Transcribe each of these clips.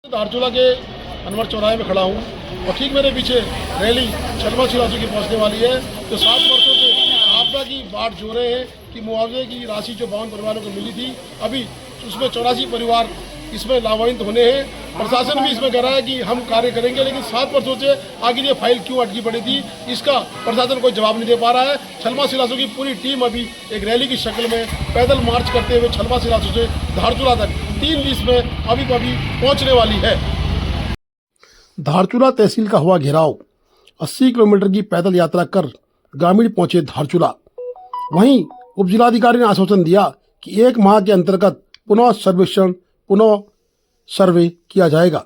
धारचूला के अनवर चौराहे में खड़ा हूँ और ठीक मेरे पीछे रैली छलमा छिलासू की पहुँचने वाली है। तो 7 वर्षों से आपदा की बाट जो रहे हैं कि मुआवजे की राशि जो 52 परिवारों को मिली थी, अभी उसमें 84 परिवार इसमें लाभान्वित होने हैं। प्रशासन भी इसमें कह रहा है कि हम कार्य करेंगे, लेकिन 7 वर्षों से आगे ये फाइल क्यों अटकी पड़ी थी, इसका प्रशासन कोई जवाब नहीं दे पा रहा है। छलमा छिलासू की पूरी टीम अभी एक रैली की शक्ल में पैदल मार्च करते हुए छलमा छिलासू से धारचूला तक 3 लिस्ट में अभी पहुंचने वाली है। धारचूला तहसील का हुआ घेराव, 80 किलोमीटर की पैदल यात्रा कर ग्रामीण पहुंचे धारचूला। वहीं उपजिलाधिकारी ने आश्वासन दिया कि 1 माह के अंतर्गत पुनः सर्वे किया जाएगा।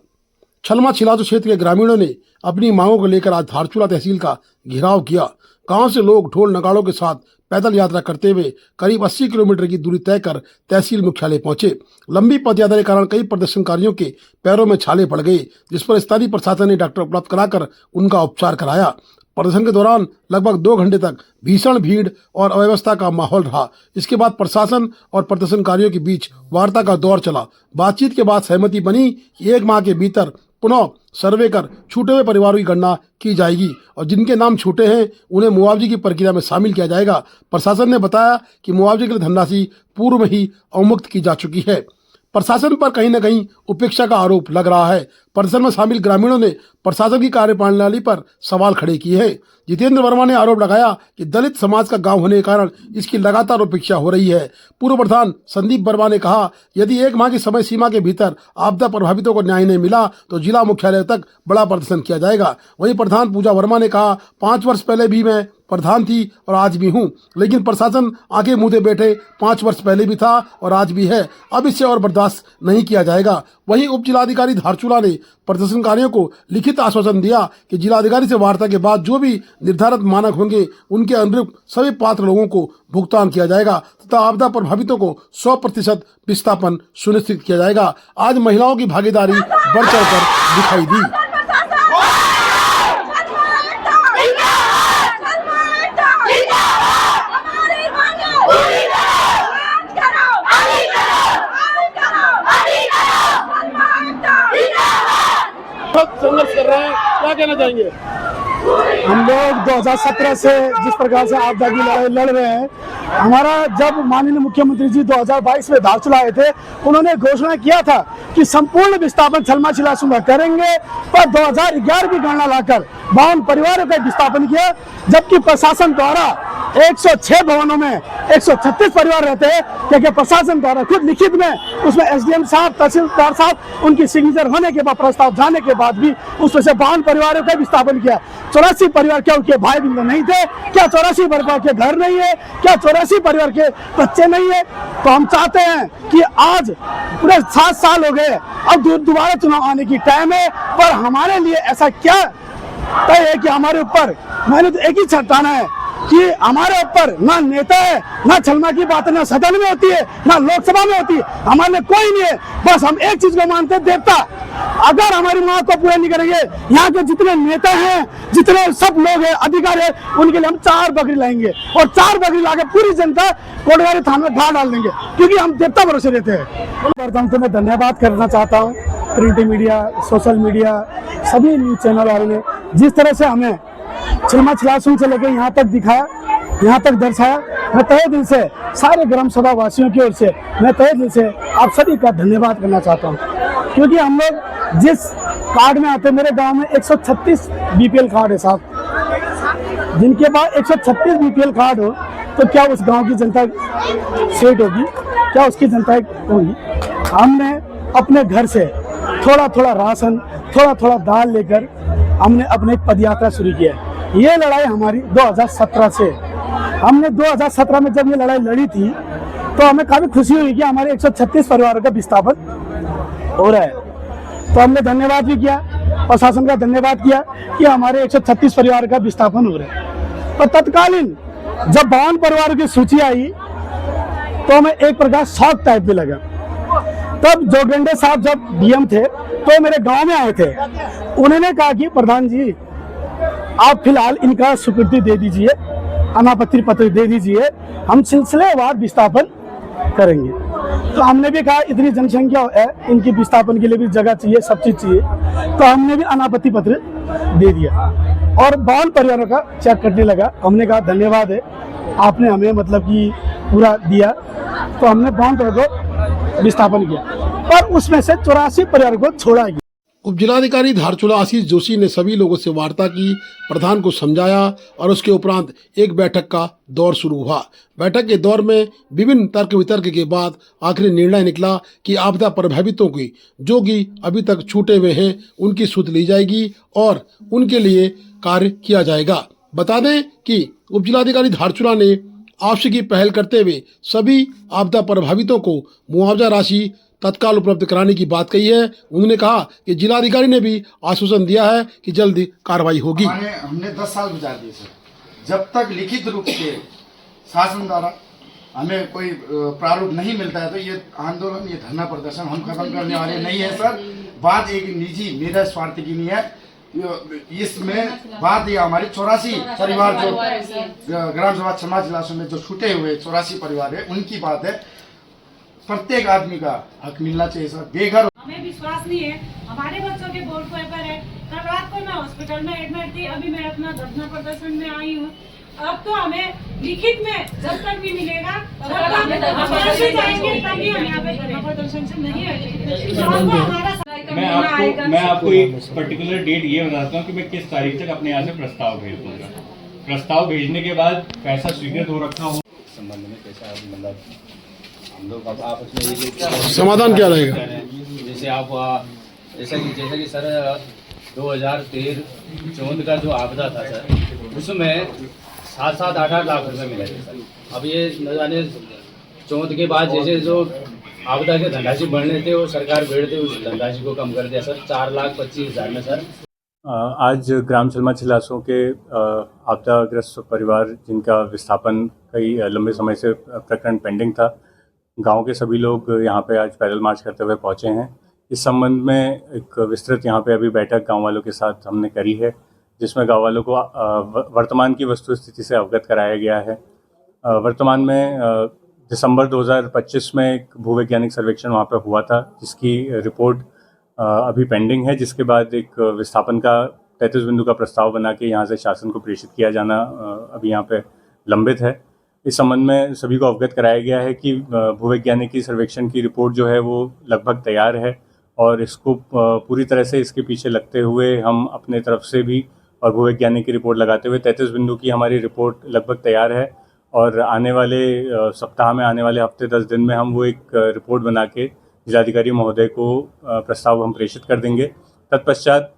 छलमा छिलासू क्षेत्र के ग्रामीणों ने अपनी मांगों को लेकर आज धारचूला तहसील का घेराव किया। गांव से लोग ढोल नगाड़ों के साथ पैदल यात्रा करते हुए करीब 80 किलोमीटर की दूरी तय कर तहसील मुख्यालय पहुंचे। लंबी पदयात्रा के कारण कई प्रदर्शनकारियों के पैरों में छाले पड़ गए, जिस पर स्थानीय प्रशासन ने डॉक्टर उपलब्ध कराकर उनका उपचार कराया। प्रदर्शन के दौरान लगभग 2 घंटे तक भीषण भीड़ और अव्यवस्था का माहौल रहा। इसके बाद प्रशासन और प्रदर्शनकारियों के बीच वार्ता का दौर चला। बातचीत के बाद सहमति बनी कि 1 माह के भीतर पुनः सर्वे कर छूटे हुए परिवारों की गणना की जाएगी और जिनके नाम छूटे हैं उन्हें मुआवजे की प्रक्रिया में शामिल किया जाएगा। प्रशासन ने बताया कि मुआवजे के लिए धनराशि पूर्व में ही अवमुक्त की जा चुकी है। प्रशासन पर कहीं न कहीं उपेक्षा का आरोप लग रहा है। प्रदर्शन में शामिल ग्रामीणों ने प्रशासन की कार्यप्रणाली पर सवाल खड़े किए हैं। जितेंद्र वर्मा ने आरोप लगाया कि दलित समाज का गांव होने के कारण इसकी लगातार उपेक्षा हो रही है। पूर्व प्रधान संदीप वर्मा ने कहा, यदि 1 माह की समय सीमा के भीतर आपदा प्रभावितों को न्याय नहीं मिला तो जिला मुख्यालय तक बड़ा प्रदर्शन किया जाएगा। वहीं प्रधान पूजा वर्मा ने कहा, 5 वर्ष पहले भी मैं प्रधान थी और आज भी हूं, लेकिन प्रशासन आगे मुंह बैठे 5 वर्ष पहले भी था और आज भी है। अब इससे और बर्दाश्त नहीं किया जाएगा। वहीं उप जिलाधिकारी धारचूला ने प्रदर्शनकारियों को लिखित आश्वासन दिया कि जिलाधिकारी से वार्ता के बाद जो भी निर्धारित मानक होंगे उनके अनुरूप सभी पात्र लोगों को भुगतान किया जाएगा तथा आपदा प्रभावितों को 100% विस्थापन सुनिश्चित किया जाएगा। आज महिलाओं की भागीदारी बढ़ चढ़कर दिखाई दी। संघर्ष कर रहे हैं, क्या कहना चाहेंगे? हम लोग 2017 से जिस प्रकार से आपदा की लड़ाई लड़ रहे हैं, हमारा जब माननीय मुख्यमंत्री जी 2022 में धारचूला आए थे, उन्होंने घोषणा किया था कि संपूर्ण विस्थापन छलमा छिलासू में करेंगे, पर 2011 की गणना लाकर 52 परिवारों का विस्थापन किया, जबकि प्रशासन द्वारा 106 भवनों में 136 परिवार रहते हैं, क्योंकि प्रशासन द्वारा खुद लिखित में उसमें एसडीएम साहब, तहसीलदार साहब उनकी सिग्नेचर होने के बाद, प्रस्ताव जाने के बाद भी उसमें से 52 परिवारों का विस्थापन किया। 84 परिवार क्या उनके भाई बहन नहीं थे? क्या 84 परिवार के घर नहीं है? क्या 84 परिवार के बच्चे नहीं है? तो हम चाहते हैं कि आज पूरे 7 साल हो गए, अब दोबारा चुनाव आने की टाइम है, पर हमारे लिए ऐसा क्या तय है कि हमारे ऊपर मैंने तो एक ही छटाना है कि हमारे ऊपर ना नेता है, ना छलमा की बात ना सदन में होती है, ना लोकसभा में होती है, हमारे लिए कोई नहीं है। बस हम एक चीज को मानते हैं, देवता। अगर हमारी मांग को पूरा नहीं करेंगे, यहाँ के जितने नेता हैं, जितने सब लोग हैं, अधिकारी हैं, उनके लिए हम 4 बकरी लाएंगे और 4 बकरी लाके पूरी जनता कोटगारी थाने में घाट डाल देंगे, क्योंकि हम देवता भरोसे देते हैं। प्रथम तो मैं धन्यवाद करना चाहता हूँ प्रिंट मीडिया, सोशल मीडिया, सभी न्यूज चैनल वालों ने जिस तरह से हमें छलमा छिलासू से लेकर यहाँ तक दिखाया, यहाँ तक दर्शाया। मैं तहे दिल से सारे ग्राम सभा वासियों की ओर से मैं तहे दिल से आप सभी का धन्यवाद करना चाहता हूँ, क्योंकि हम लोग जिस कार्ड में आते, मेरे गांव में 136 बीपीएल कार्ड है साहब। जिनके पास 136 बीपीएल कार्ड हो तो क्या उस गांव की जनता सेट होगी? क्या उसकी जनता होगी? हमने अपने घर से थोड़ा थोड़ा राशन, थोड़ा थोड़ा दाल लेकर हमने अपने पदयात्रा शुरू किया है। ये लड़ाई हमारी 2017 से, हमने 2017 में जब ये लड़ाई लड़ी थी तो हमें काफी खुशी हुई कि हमारे 136 परिवारों का विस्थापन हो रहा है। तो हमने धन्यवाद भी किया, प्रशासन का धन्यवाद किया कि हमारे 136 परिवार का विस्थापन हो रहा है। तो तत्कालीन जब 52 परिवारों की सूची आई तो हमें एक प्रकार शॉक टाइप भी लगा। तब जोगेंद्र साहब जब डीएम थे तो मेरे गांव में आए थे, उन्होंने कहा कि प्रधान जी आप फिलहाल इनका स्वीकृति दे दीजिए, अनापत्ति पत्र दे दीजिए, हम सिलसिलेवार विस्थापन करेंगे। तो हमने भी कहा इतनी जनसंख्या है, इनकी विस्थापन के लिए भी जगह चाहिए, सब चीज चाहिए, तो हमने भी अनापत्ति पत्र दे दिया और 52 परिवारों का चेक कटने लगा। हमने कहा धन्यवाद है, आपने हमें मतलब कि पूरा दिया, तो हमने 52 परिवारों को विस्थापन किया और उसमें से 84 परिवारों को छोड़ा गया। उपजिलाधिकारी धारचूला आशीष जोशी ने सभी लोगों से वार्ता की, प्रधान को समझाया और उसके उपरांत एक बैठक का दौर शुरू हुआ। बैठक के दौर में विभिन्न तर्क वितर्क के बाद आखिरी निर्णय निकला कि आपदा प्रभावितों की जो कि अभी तक छूटे हुए हैं उनकी सुध ली जाएगी और उनके लिए कार्य किया जाएगा। बता दें कि उपजिलाधिकारी धारचूला ने आवश्यक पहल करते हुए सभी आपदा प्रभावितों को मुआवजा राशि तत्काल उपलब्ध कराने की बात कही है। उन्होंने कहा कि जिलाधिकारी ने भी आश्वासन दिया है कि जल्दी कार्रवाई होगी। हमने 10 साल गुजार दिए सर, जब तक लिखित रूप से शासन द्वारा हमें कोई प्रारूप नहीं मिलता है तो ये आंदोलन, ये धरना प्रदर्शन हम खत्म करने वाले नहीं है सर। बात एक निजी मेरा स्वार्थ की नहीं है, इसमें बात ये हमारे 84 परिवार जो ग्राम सभा छमा जिलासों में जो छूटे हुए 84 परिवार है उनकी बात है। प्रत्येक आदमी का हक मिलना चाहिए सर। बेघर हमें विश्वास नहीं है, हमारे बच्चों के बोर्ड पेपर है। कल रात को मैं हॉस्पिटल में एडमिट थी, अभी मैं अपना धरना प्रदर्शन में आई हूँ। अब तो हमें लिखित में जब तक भी मिलेगा तब तक हम ऐसे जाएंगे, तभी हम यहाँ पे धरना प्रदर्शन से नहीं हटेंगे। मैं आपको एक पर्टिकुलर डेट ये बताता हूँ कि मैं किस तारीख तक अपने यहाँ से प्रस्ताव भेज दूंगा। प्रस्ताव भेजने के बाद पैसा स्वीकृत हो रखा हो संबंध में कैसा मतलब हम लोग अब आपस में ये समाधान क्या रहेगा? जैसे आप जैसा कि सर 2013-14 का जो आपदा था सर, उसमें 7-7, 8-8 लाख रुपए मिले थे सर। अब ये न जाने 14 के बाद जैसे जो आपदा के धनराशि बढ़ने थे वो सरकार बेड़ते उस धनराशि को कम कर दिया सर, 4,25,000 में सर। आज ग्राम छलमा छिलासों के आपदाग्रस्त परिवार जिनका विस्थापन कई लंबे समय से प्रकरण पेंडिंग था, गांव के सभी लोग यहां पे आज पैदल मार्च करते हुए पहुंचे हैं। इस संबंध में एक विस्तृत यहां पे अभी बैठक गांव वालों के साथ हमने करी है, जिसमें गांव वालों को वर्तमान की वस्तुस्थिति से अवगत कराया गया है। वर्तमान में दिसंबर 2025 में एक भूवैज्ञानिक सर्वेक्षण वहां पे हुआ था, जिसकी रिपोर्ट अभी पेंडिंग है, जिसके बाद एक विस्थापन का 33 बिंदु का प्रस्ताव बना के यहाँ से शासन को प्रेषित किया जाना अभी यहाँ पे लंबित है। इस संबंध में सभी को अवगत कराया गया है कि भूवैज्ञानिकी सर्वेक्षण की रिपोर्ट जो है वो लगभग तैयार है और इसको पूरी तरह से इसके पीछे लगते हुए हम अपने तरफ से भी और भूवैज्ञानिक की रिपोर्ट लगाते हुए 33 बिंदु की हमारी रिपोर्ट लगभग तैयार है और आने वाले सप्ताह में, आने वाले हफ्ते 10 दिन में हम वो एक रिपोर्ट बना के जिलाधिकारी महोदय को प्रस्ताव हम प्रेषित कर देंगे। तत्पश्चात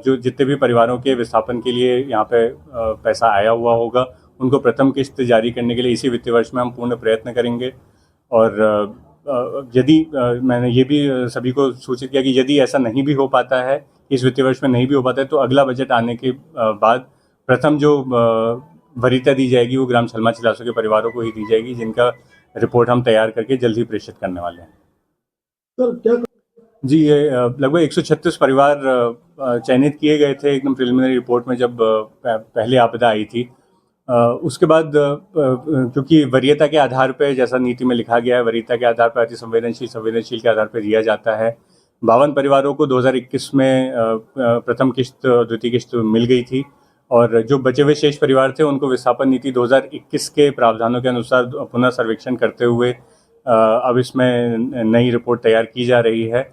जो जितने भी परिवारों के विस्थापन के लिए यहाँ पे पैसा आया हुआ होगा उनको प्रथम किस्त जारी करने के लिए इसी वित्तीय वर्ष में हम पूर्ण प्रयत्न करेंगे। और यदि मैंने ये भी सभी को सूचित किया कि यदि ऐसा नहीं भी हो पाता है, इस वित्तीय वर्ष में नहीं भी हो पाता है, तो अगला बजट आने के बाद प्रथम जो वरीयता दी जाएगी वो ग्राम छलमा छिलासों के परिवारों को ही दी जाएगी, जिनका रिपोर्ट हम तैयार करके जल्द ही प्रेषित करने वाले हैं। सर क्या जी, ये लगभग 136 परिवार चयनित किए गए थे एकदम प्रिलिमिनरी रिपोर्ट में जब पहले आपदा आई थी। उसके बाद क्योंकि वरीयता के आधार पर, जैसा नीति में लिखा गया है, वरीयता के आधार पर अति संवेदनशील के आधार पर दिया जाता है। 52 परिवारों को 2021 में प्रथम किस्त, द्वितीय किस्त मिल गई थी और जो बचे हुए शेष परिवार थे उनको विस्थापन नीति 2021 के प्रावधानों के अनुसार पुनः सर्वेक्षण करते हुए अब इसमें नई रिपोर्ट तैयार की जा रही है।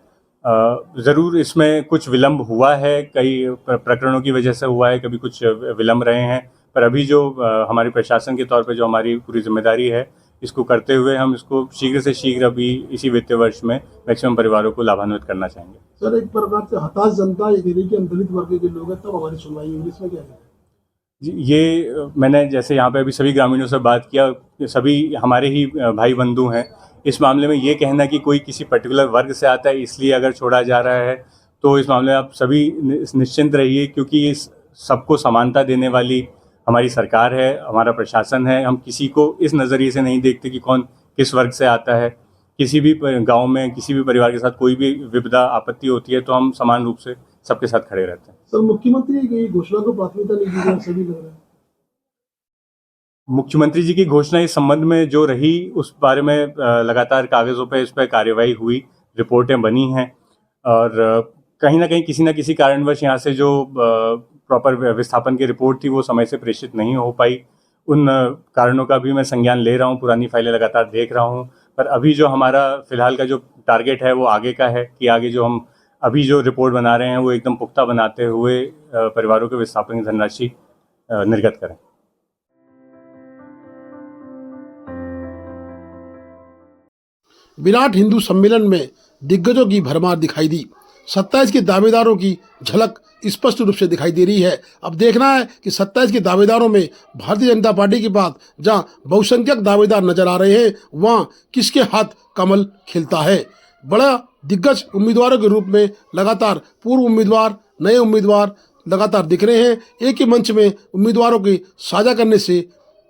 ज़रूर इसमें कुछ विलम्ब हुआ है, कई प्रकरणों की वजह से हुआ है, कभी कुछ विलम्ब रहे हैं, पर अभी जो हमारे प्रशासन के तौर पे जो हमारी पूरी जिम्मेदारी है, इसको करते हुए हम इसको शीघ्र से शीघ्र अभी इसी वित्तीय वर्ष में मैक्सिमम परिवारों को लाभान्वित करना चाहेंगे। सर एक प्रकार से हताश जनता, ये कह रही कि हम दलित वर्ग के लोग हैं तब हमारी सुनवाई होगी, इसमें क्या है? ये मैंने जैसे यहाँ पे अभी सभी ग्रामीणों से बात किया, सभी हमारे ही भाई बंधु हैं। इस मामले में ये कहना कि कोई किसी पर्टिकुलर वर्ग से आता है इसलिए अगर छोड़ा जा रहा है, तो इस मामले में आप सभी निश्चिंत रहिए, क्योंकि इस सबको समानता देने वाली हमारी सरकार है, हमारा प्रशासन है। हम किसी को इस नज़रिए से नहीं देखते कि कौन किस वर्ग से आता है। किसी भी गांव में किसी भी परिवार के साथ कोई भी विपदा आपत्ति होती है तो हम समान रूप से सबके साथ खड़े रहते हैं। सर मुख्यमंत्री की घोषणा को प्राथमिकता नहीं दी गई, सभी लग रहा है। मुख्यमंत्री जी की घोषणा इस संबंध में जो रही उस बारे में लगातार कागजों पे इस पर कार्यवाही हुई, रिपोर्टें बनी हैं और कहीं ना कहीं किसी न किसी कारणवश यहाँ से जो प्रॉपर विस्थापन की रिपोर्ट थी वो समय से प्रेषित नहीं हो पाई। उन कारणों का भी मैं संज्ञान ले रहा हूँ, पुरानी फाइलें लगातार देख रहा हूँ, पर अभी जो हमारा फिलहाल का जो टारगेट है वो आगे का है कि आगे जो हम अभी जो रिपोर्ट बना रहे हैं वो एकदम पुख्ता बनाते हुए परिवारों के विस्थापन की धनराशि निर्गत करें। विराट हिंदू सम्मेलन में दिग्गजों की भरमार दिखाई दी। 27 के दावेदारों की झलक स्पष्ट रूप से दिखाई दे रही है। अब देखना है कि 27 के दावेदारों में भारतीय जनता पार्टी के बाद जहां बहुसंख्यक दावेदार नजर आ रहे हैं वहां किसके हाथ कमल खिलता है। बड़ा दिग्गज उम्मीदवारों के रूप में लगातार पूर्व उम्मीदवार, नए उम्मीदवार लगातार दिख रहे हैं। एक ही मंच में उम्मीदवारों की साझा करने से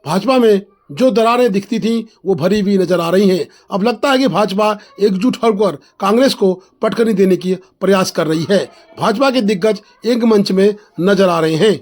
भाजपा में जो दरारें दिखती थीं वो भरी हुई नजर आ रही हैं। अब लगता है कि भाजपा एकजुट होकर कांग्रेस को पटखनी देने की प्रयास कर रही है। भाजपा के दिग्गज एक मंच में नजर आ रहे हैं।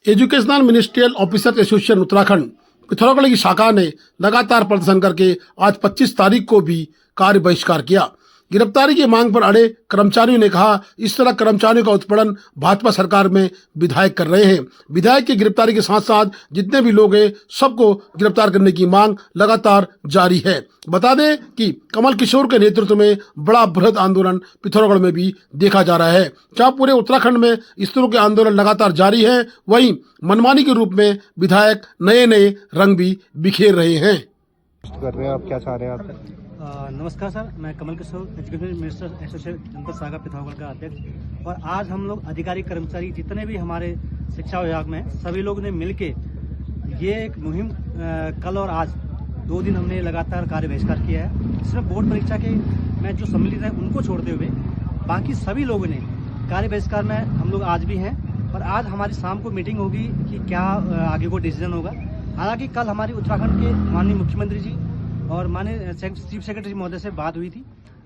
Educational ministerial officers association Uttarakhand Pithoragarh की शाखा ने लगातार प्रदर्शन करके आज 25 तारीख को भी कार्य बहिष्कार किया। गिरफ्तारी की मांग पर अड़े कर्मचारियों ने कहा इस तरह कर्मचारियों का उत्पीड़न भाजपा सरकार में विधायक कर रहे हैं। विधायक की गिरफ्तारी के साथ साथ जितने भी लोग हैं सबको गिरफ्तार करने की मांग लगातार जारी है। बता दें कि कमल किशोर के नेतृत्व में बड़ा बृहद आंदोलन पिथौरागढ़ में भी देखा जा रहा है। जहां पूरे उत्तराखंड में इस तरह के आंदोलन लगातार जारी है, वहीं मनमानी के रूप में विधायक नए नए रंग भी बिखेर रहे हैं। कर रहे हैं आप, क्या चाह रहे हैं आप? नमस्कार सर, मैं Kamal Kishore education minister association जनपद शाखा पिथौरागढ़ का अध्यक्ष। और आज हम लोग अधिकारी कर्मचारी जितने भी हमारे शिक्षा विभाग में सभी लोग ने मिलके ये एक मुहिम कल और आज 2 दिन हमने लगातार कार्य बहिष्कार किया है। इसमें बोर्ड परीक्षा के में जो सम्मिलित हैं उनको छोड़ते हुए बाकी सभी लोगों ने कार्य बहिष्कार में हम लोग आज भी हैं। और आज हमारी शाम को मीटिंग होगी कि क्या आगे को डिसीजन होगा। हालांकि कल हमारी उत्तराखंड के माननीय मुख्यमंत्री जी और माननीय चीफ सेक्रेटरी महोदय से बात हुई थी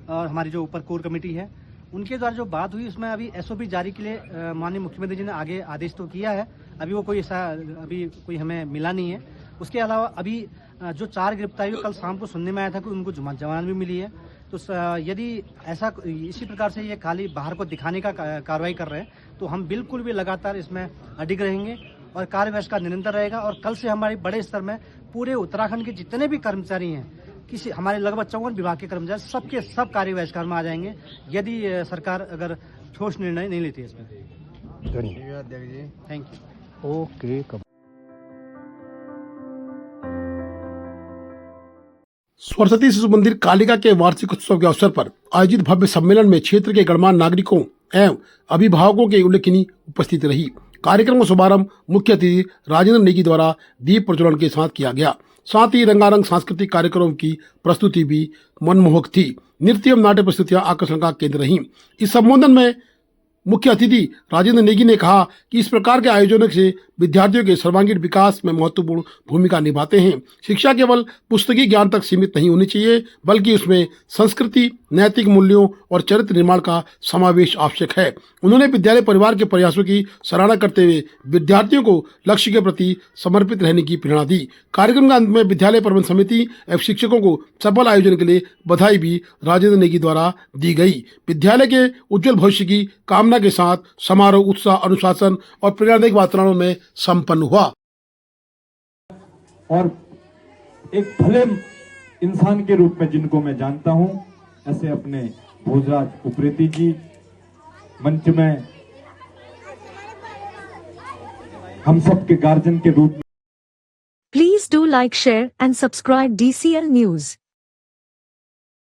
और हमारी जो ऊपर कोर कमेटी है उनके द्वारा जो बात हुई उसमें अभी एसओपी जारी के लिए माननीय मुख्यमंत्री जी ने आगे आदेश तो किया है। अभी वो कोई ऐसा अभी कोई हमें मिला नहीं है। उसके अलावा अभी जो 4 गिरफ्तारियों कल शाम को सुनने में आया था कि उनको जमानत भी मिली है। तो यदि ऐसा इसी प्रकार से ये खाली बाहर को दिखाने का कार्रवाई कर रहे हैं तो हम बिल्कुल भी लगातार इसमें अडिग रहेंगे और कार्य बहिष्कार निरंतर रहेगा। और कल से हमारे बड़े स्तर में पूरे उत्तराखंड के जितने भी कर्मचारी हैं, किसी हमारे लगभग 54 विभाग के कर्मचारी सबके सब कार्य बहिष्कार में आ जाएंगे यदि सरकार अगर ठोस निर्णय नहीं लेती है इसमें। धन्यवाद। Thank you. Okay. Saraswati Shishu मंदिर कालिका के वार्षिक उत्सव के अवसर पर आयोजित भव्य सम्मेलन में क्षेत्र के गणमान्य नागरिकों एवं अभिभावकों की उल्लेखनीय उपस्थिति रही। कार्यक्रम का शुभारंभ मुख्य अतिथि राजेंद्र नेगी द्वारा दीप प्रज्वलन के साथ किया गया। साथ ही रंगारंग सांस्कृतिक कार्यक्रमों की प्रस्तुति भी मनमोहक थी। नृत्य एवं नाट्य प्रस्तुतियां आकर्षण का केंद्र रहीं। इस संबोधन में मुख्य अतिथि राजेंद्र नेगी ने कहा कि इस प्रकार के आयोजनों से विद्यार्थियों के सर्वांगीण विकास में महत्वपूर्ण भूमिका निभाते हैं। शिक्षा केवल पुस्तकीय ज्ञान तक सीमित नहीं होनी चाहिए बल्कि उसमें संस्कृति, नैतिक मूल्यों और चरित्र निर्माण का समावेश आवश्यक है। उन्होंने विद्यालय परिवार के प्रयासों की सराहना करते हुए विद्यार्थियों को लक्ष्य के प्रति समर्पित रहने की प्रेरणा दी। कार्यक्रम के अंत में विद्यालय प्रबंध समिति एवं शिक्षकों को सफल आयोजन के लिए बधाई भी राजेंद्र नेगी द्वारा दी गई। विद्यालय के उज्जवल भविष्य की कामना के साथ समारोह उत्साह, अनुशासन और प्रेरणादायक वातावरण में संपन्न हुआ। और एक भले इंसान के रूप में जिनको मैं जानता हूं, ऐसे अपने भोजराज उप्रेती जी मंच में हम सबके गार्जियन के रूप में। Please do like, share and subscribe DCL News.